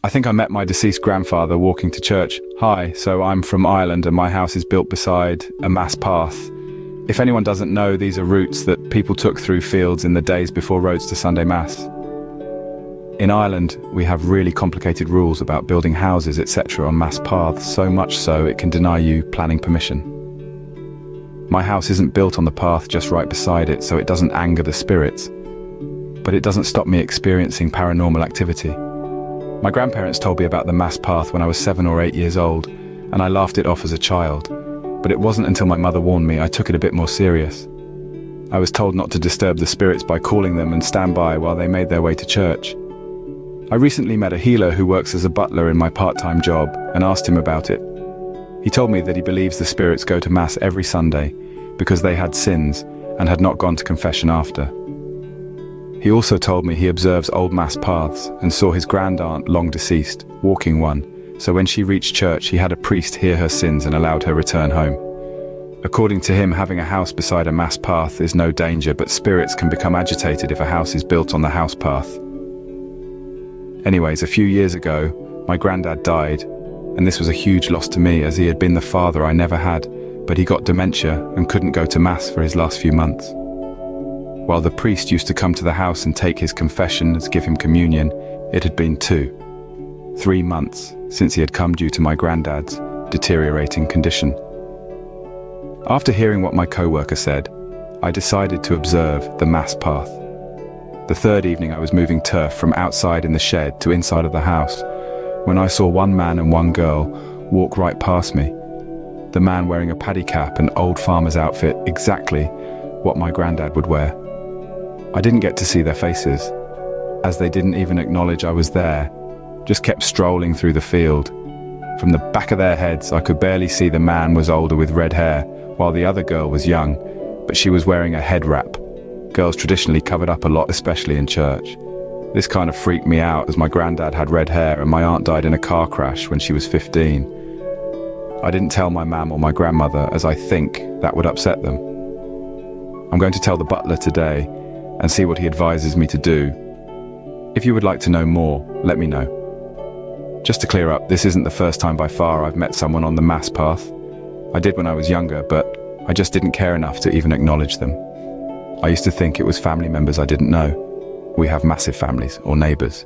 I think I met my deceased grandfather walking to church. Hi, so I'm from Ireland and my house is built beside a mass path. If anyone doesn't know, these are routes that people took through fields in the days before roads to Sunday Mass. In Ireland, we have really complicated rules about building houses, etc. on mass paths, so much so it can deny you planning permission. My house isn't built on the path just right beside it, so it doesn't anger the spirits. But it doesn't stop me experiencing paranormal activity. My grandparents told me about the mass path when I was 7 or 8 years old, and I laughed it off as a child. But it wasn't until my mother warned me I took it a bit more serious. I was told not to disturb the spirits by calling them and stand by while they made their way to church. I recently met a healer who works as a butler in my part-time job and asked him about it. He told me that he believes the spirits go to Mass every Sunday because they had sins and had not gone to confession after. He also told me he observes old Mass paths and saw his grandaunt, long deceased, walking one, so when she reached church he had a priest hear her sins and allowed her return home. According to him, having a house beside a Mass path is no danger, but spirits can become agitated if a house is built on the house path. Anyways, a few years ago, my granddad died, and this was a huge loss to me as he had been the father I never had, but he got dementia and couldn't go to Mass for his last few months. While the priest used to come to the house and take his confessions, give him communion, it had been 3 months since he had come due to my granddad's deteriorating condition. After hearing what my co-worker said, I decided to observe the Mass path. The third evening I was moving turf from outside in the shed to inside of the house, when I saw one man and one girl walk right past me. The man wearing a paddy cap and old farmer's outfit, exactly what my granddad would wear. I didn't get to see their faces, as they didn't even acknowledge I was there, just kept strolling through the field. From the back of their heads I could barely see the man was older with red hair, while the other girl was young, but she was wearing a head wrap. Girls traditionally covered up a lot, especially in church. This kind of freaked me out as my granddad had red hair and my aunt died in a car crash when she was 15. I didn't tell my mum or my grandmother as I think that would upset them. I'm going to tell the butler today and see what he advises me to do. If you would like to know more, let me know. Just to clear up, this isn't the first time by far I've met someone on the Mass path. I did when I was younger, but I just didn't care enough to even acknowledge them. I used to think it was family members I didn't know. We have massive families or neighbors.